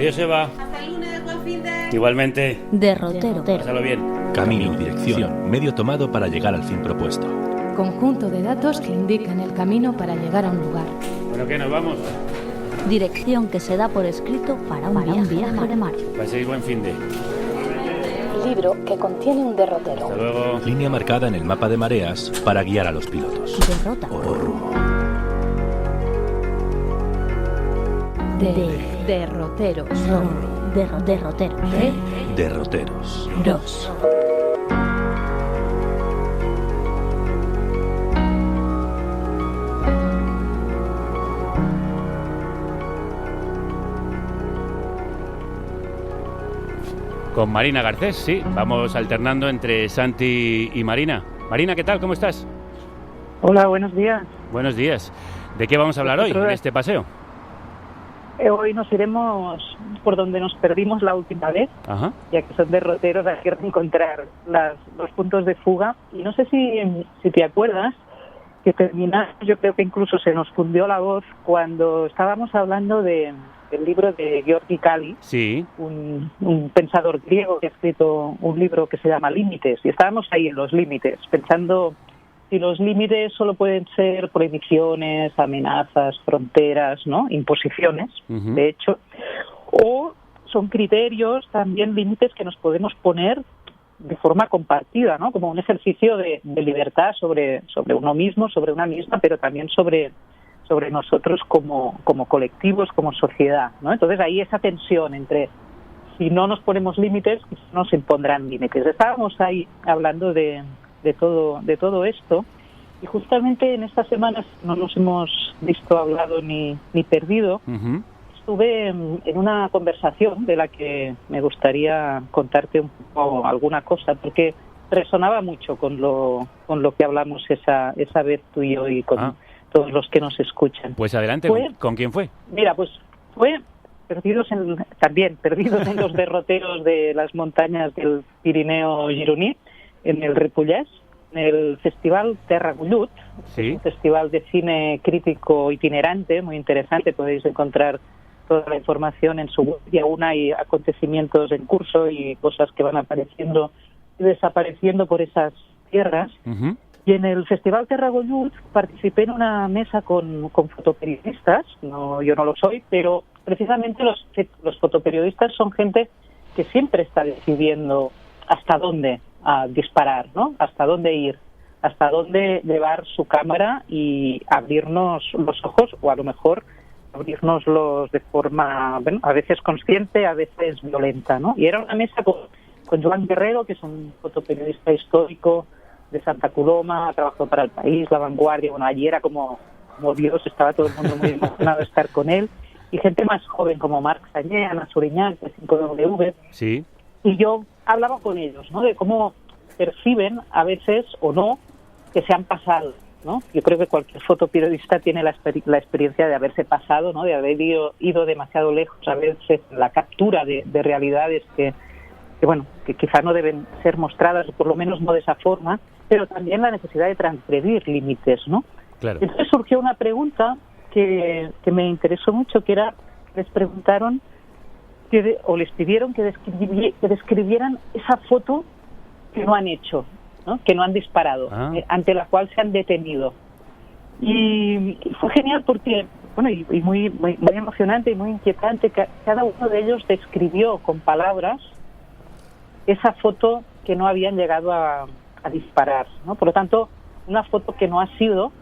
Adiós, Eva. Hasta el lunes, buen fin de... Igualmente. Derrotero. Pásalo bien. Camino y dirección. Medio tomado para llegar al fin propuesto. Conjunto de datos que indican el camino para llegar a un lugar. Bueno, ¿qué? ¿Nos vamos? Dirección que se da por escrito para un viaje de mar. Paséis buen fin de... Libro que contiene un derrotero. Hasta luego. Línea marcada en el mapa de mareas para guiar a los pilotos. Derrota. O rumbo. Derroteros. Derrotero. Derroteros. 2. Con Marina Garcés, sí. Vamos alternando entre Santi y Marina. Marina, ¿qué tal? ¿Cómo estás? Hola, buenos días. Buenos días. ¿De qué vamos a hablar hoy en este paseo? Hoy nos iremos por donde nos perdimos la última vez, Ajá. ya que son derroteros, hay que encontrar los puntos de fuga. Y no sé si te acuerdas que terminamos, yo creo que incluso se nos fundió la voz cuando estábamos hablando del libro de Georgi Kali, Sí. un pensador griego que ha escrito un libro que se llama Límites. Y estábamos ahí en los límites, pensando si los límites solo pueden ser prohibiciones, amenazas, fronteras, ¿no? Imposiciones, Uh-huh. de hecho, o son criterios, también límites que nos podemos poner de forma compartida, ¿no? Como un ejercicio de libertad sobre uno mismo, sobre una misma, pero también sobre nosotros como colectivos, como sociedad, ¿no? Entonces ahí esa tensión entre si no nos ponemos límites, nos impondrán límites. Estábamos ahí hablando de todo esto, y justamente en estas semanas no nos hemos visto, hablado ni perdido. Uh-huh. Estuve en una conversación de la que me gustaría contarte un poco alguna cosa, porque resonaba mucho con lo que hablamos esa vez tú y yo y con todos los que nos escuchan. Pues adelante, ¿con quién fue? Mira, pues fue perdidos en los derroteros de las montañas del Pirineo gironí, en el Ripollès, en el Festival Terra Gullut, Sí. un festival de cine crítico itinerante, muy interesante. Podéis encontrar toda la información en su web, y aún hay acontecimientos en curso y cosas que van apareciendo y desapareciendo por esas tierras. Uh-huh. Y en el Festival Terra Gullut participé en una mesa con fotoperiodistas. No, yo no lo soy, pero precisamente los fotoperiodistas son gente que siempre está decidiendo hasta dónde disparar, ¿no? Hasta dónde ir, hasta dónde llevar su cámara y abrirnos los ojos, o a lo mejor abrirnoslos de forma, bueno, a veces consciente, a veces violenta, ¿no? Y era una mesa con Joan Guerrero, que es un fotoperiodista histórico de Santa Coloma, trabajó para El País, La Vanguardia. Bueno, allí era como Dios, estaba todo el mundo muy emocionado de estar con él, y gente más joven como Marc Sagné, Ana Suriñán, de 5W. Sí. Y yo hablaba con ellos, ¿no? De cómo perciben a veces o no que se han pasado, ¿no? Yo creo que cualquier fotoperiodista tiene la experiencia de haberse pasado, ¿no? De haber ido demasiado lejos, a veces la captura de realidades que bueno, que quizá no deben ser mostradas, o por lo menos no de esa forma, pero también la necesidad de transgredir límites, ¿no? Claro. Entonces surgió una pregunta que me interesó mucho, que era, les preguntaron o les pidieron que describieran esa foto que no han hecho, ¿no? Que no han disparado, ante la cual se han detenido. Y fue genial porque, bueno, y muy emocionante y muy inquietante, que cada uno de ellos describió con palabras esa foto que no habían llegado a disparar, ¿no? Por lo tanto, una foto que no ha sido,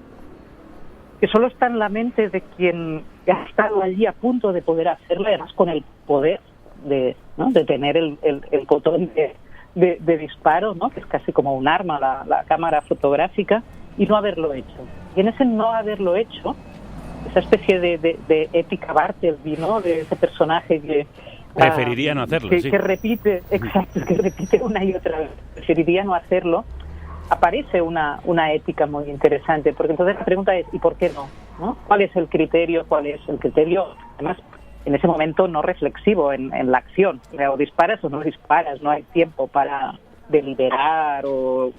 que solo está en la mente de quien ha estado allí a punto de poder hacerla, además con el poder de tener el botón de disparo, ¿no? Que es casi como un arma, la cámara fotográfica, y no haberlo hecho. Y en ese no haberlo hecho, esa especie de ética Bartleby, ¿no? De ese personaje que preferiría no hacerlo, sí. Que repite, exacto, que repite una y otra vez. Preferiría no hacerlo. Aparece una ética muy interesante, porque entonces la pregunta es, ¿y por qué no? ¿No? ¿Cuál es el criterio? Además, en ese momento no reflexivo en la acción. O disparas o no disparas, no hay tiempo para deliberar o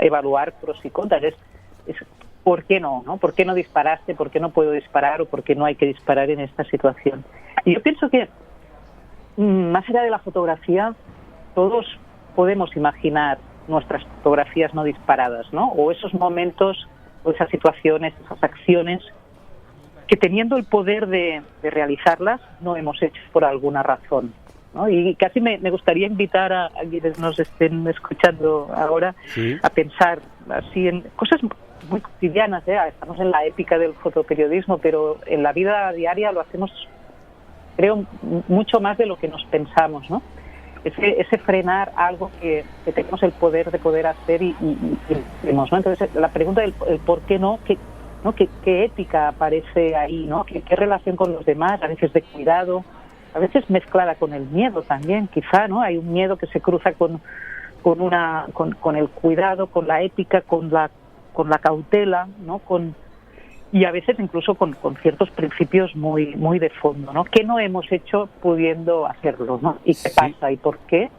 evaluar pros y contras. Es ¿por qué no? ¿Por qué no disparaste? ¿Por qué no puedo disparar? ¿O por qué no hay que disparar en esta situación? Y yo pienso que más allá de la fotografía, todos podemos imaginar nuestras fotografías no disparadas, ¿no? O esos momentos, o esas situaciones, esas acciones que teniendo el poder de realizarlas no hemos hecho por alguna razón, ¿no? Y casi me gustaría invitar a quienes nos estén escuchando ahora a pensar así en cosas muy cotidianas, ¿eh? Estamos en la épica del fotoperiodismo, pero en la vida diaria lo hacemos, creo, mucho más de lo que nos pensamos, ¿no? Ese frenar algo que tenemos el poder de poder hacer y hacemos, ¿no? Entonces la pregunta del el por qué no, ¿Qué ética aparece ahí, ¿no? ¿Qué relación con los demás? A veces de cuidado, a veces mezclada con el miedo también, quizá, ¿no? Hay un miedo que se cruza con el cuidado, con la ética, con la cautela, ¿no? Y a veces incluso con ciertos principios muy de fondo, ¿no? ¿Qué no hemos hecho pudiendo hacerlo, ¿no? ¿Y qué pasa? ¿Y por qué?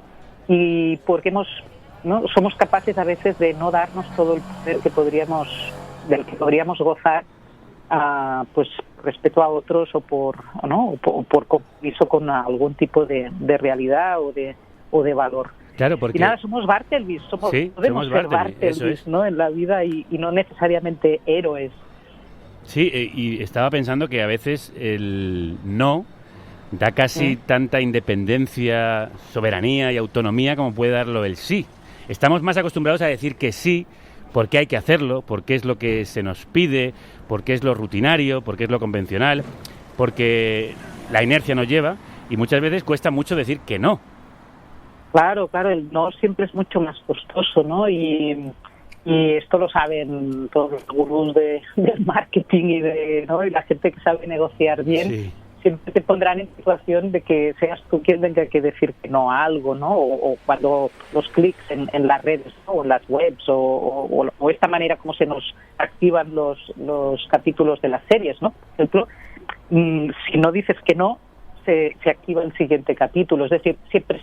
Y porque ¿no? Somos capaces a veces de no darnos todo el poder del que podríamos gozar, pues respecto a otros o por compromiso con algún tipo de realidad o de valor. Claro, porque... Y nada, somos Barthelbys, podemos ser Barthelbys, ¿no? En la vida y no necesariamente héroes. Sí, y estaba pensando que a veces el no da casi tanta independencia, soberanía y autonomía como puede darlo el sí. Estamos más acostumbrados a decir que sí porque hay que hacerlo, porque es lo que se nos pide, porque es lo rutinario, porque es lo convencional, porque la inercia nos lleva y muchas veces cuesta mucho decir que no. Claro, el no siempre es mucho más costoso, ¿no? Y esto lo saben todos los gurús del marketing y la gente que sabe negociar bien. Sí. Siempre te pondrán en situación de que seas tú quien tenga que decir que no a algo, ¿no? O cuando los clics en las redes, ¿no? O en las webs, o esta manera como se nos activan los capítulos de las series, ¿no? Por ejemplo, si no dices que no, se activa el siguiente capítulo. Es decir, siempre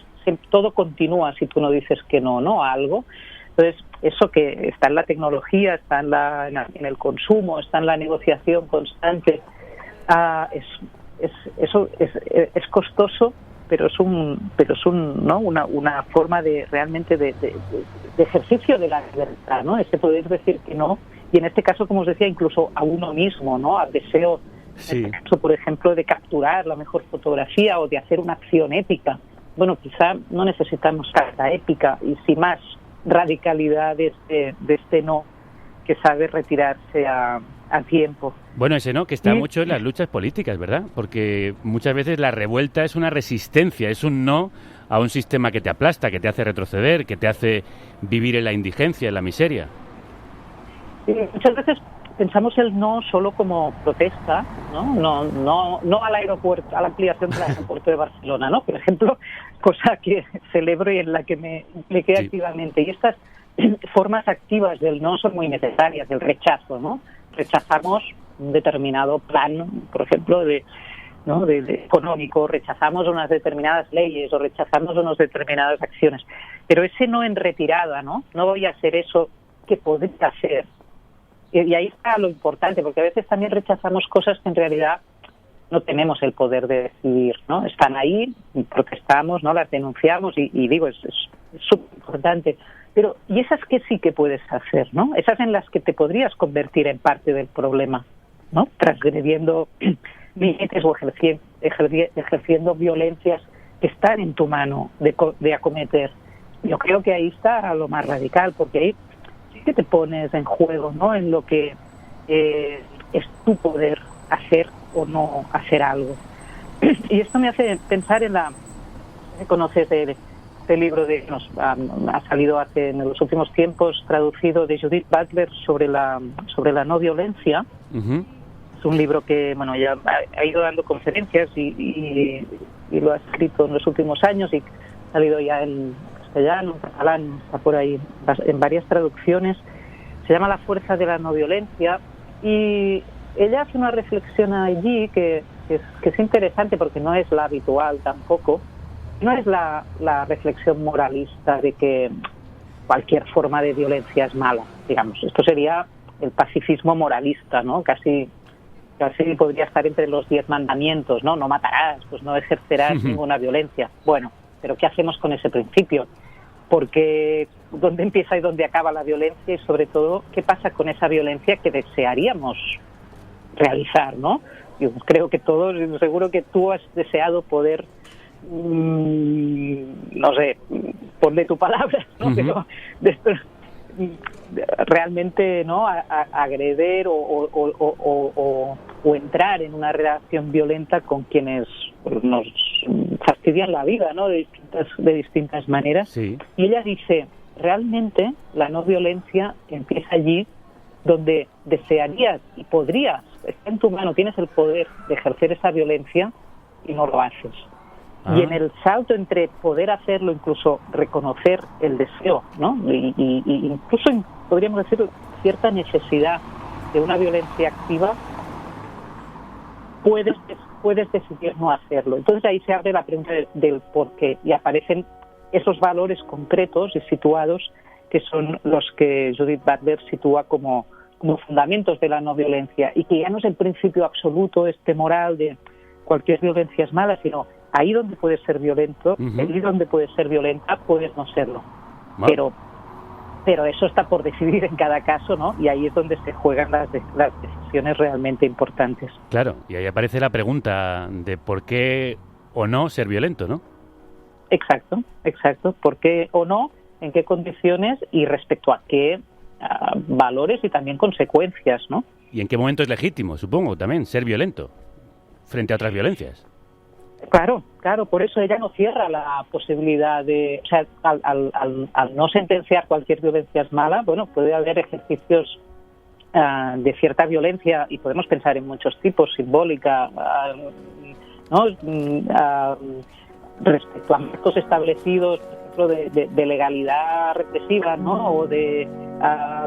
todo continúa si tú no dices que no a algo. Entonces, eso que está en la tecnología, está en el consumo, está en la negociación constante, es costoso, pero es una forma de realmente de ejercicio de la libertad, ¿no? Ese poder decir que no, y en este caso, como os decía, incluso a uno mismo, ¿no? Al deseo, en este caso, por ejemplo, de capturar la mejor fotografía o de hacer una acción épica. Bueno, quizá no necesitamos tanta épica y sí más radicalidad de este no que sabe retirarse a tiempo. Bueno, ese no, que está mucho en las luchas políticas, ¿verdad? Porque muchas veces la revuelta es una resistencia, es un no a un sistema que te aplasta, que te hace retroceder, que te hace vivir en la indigencia, en la miseria. Sí, muchas veces pensamos el no solo como protesta, no al aeropuerto, a la ampliación del aeropuerto de Barcelona, ¿no? Por ejemplo, cosa que celebro y en la que me impliqué activamente. Y estas formas activas del no son muy necesarias, el rechazo, ¿no? Rechazamos un determinado plan, por ejemplo, de económico, rechazamos unas determinadas leyes o rechazamos unas determinadas acciones. Pero ese no en retirada, ¿no? No voy a hacer eso que podría hacer. Y ahí está lo importante, porque a veces también rechazamos cosas que en realidad no tenemos el poder de decidir, ¿no? Están ahí, protestamos, ¿no? Las denunciamos y digo, es súper importante. Pero, ¿y esas que sí que puedes hacer, ¿no? Esas en las que te podrías convertir en parte del problema, ¿no? Transgrediendo límites o ejerciendo violencias que están en tu mano de acometer. Yo creo que ahí está lo más radical, porque ahí sí que te pones en juego, ¿no? En lo que es tu poder hacer o no hacer algo. Y esto me hace pensar en conoces este libro ha salido en los últimos tiempos traducido de Judith Butler sobre la no violencia. Uh-huh. Es un libro que ya ha ido dando conferencias y lo ha escrito en los últimos años y ha salido ya en castellano, en catalán, está por ahí en varias traducciones. Se llama La fuerza de la no violencia y ella hace una reflexión allí que es interesante porque no es la habitual tampoco. No es la reflexión moralista de que cualquier forma de violencia es mala, digamos. Esto sería el pacifismo moralista, ¿no? Casi casi podría estar entre los 10 mandamientos, ¿no? No matarás, pues no ejercerás ninguna violencia. Bueno, pero ¿qué hacemos con ese principio? Porque ¿dónde empieza y dónde acaba la violencia? Y sobre todo, ¿qué pasa con esa violencia que desearíamos realizar, ¿no? Yo creo que todos, seguro que tú has deseado poder, no sé, ponle tu palabra, ¿no? Pero realmente, ¿no? Agreder o entrar en una relación violenta con quienes nos fastidian la vida, ¿no? De distintas maneras. Sí. Y ella dice, realmente la no violencia empieza allí donde desearías y podrías, está en tu mano, tienes el poder de ejercer esa violencia y no lo haces. Y en el salto entre poder hacerlo, incluso reconocer el deseo, ¿no? Y incluso podríamos decir cierta necesidad de una violencia activa, puedes decidir no hacerlo. Entonces ahí se abre la pregunta del por qué y aparecen esos valores concretos y situados que son los que Judith Butler sitúa como fundamentos de la no violencia, y que ya no es el principio absoluto, moral de cualquier violencia es mala, sino ahí donde puedes ser violento, ahí donde puedes ser violenta, puedes no serlo. Wow. Pero eso está por decidir en cada caso, ¿no? Y ahí es donde se juegan las decisiones realmente importantes. Claro, y ahí aparece la pregunta de por qué o no ser violento, ¿no? Exacto. ¿Por qué o no? ¿En qué condiciones? Y respecto a qué valores y también consecuencias, ¿no? ¿Y en qué momento es legítimo, supongo, también, ser violento frente a otras violencias? Claro, por eso ella no cierra la posibilidad de... O sea, al no sentenciar cualquier violencia es mala, bueno, puede haber ejercicios de cierta violencia, y podemos pensar en muchos tipos, simbólica, ¿no? Respecto a marcos establecidos, por ejemplo, de legalidad represiva, ¿no? O de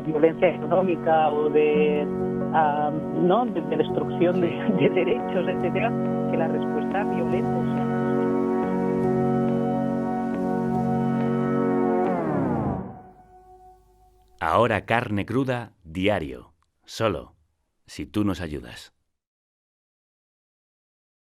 violencia económica, o de destrucción de derechos, etcétera, que la respuesta violenta sea. Ahora Carne Cruda, diario. Solo si tú nos ayudas.